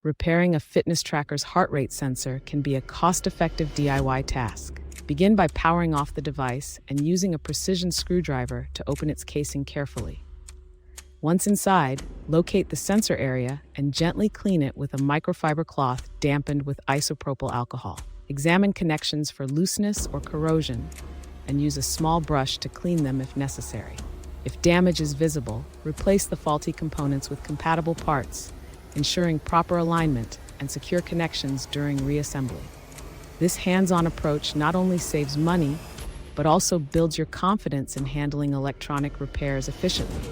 Repairing a fitness tracker's heart rate sensor can be a cost-effective DIY task. Begin by powering off the device and using a precision screwdriver to open its casing carefully. Once inside, locate the sensor area and gently clean it with a microfiber cloth dampened with isopropyl alcohol. Examine connections for looseness or corrosion and use a small brush to clean them if necessary. If damage is visible, replace the faulty components with compatible parts, ensuring proper alignment and secure connections during reassembly. This hands-on approach not only saves money, but also builds your confidence in handling electronic repairs efficiently.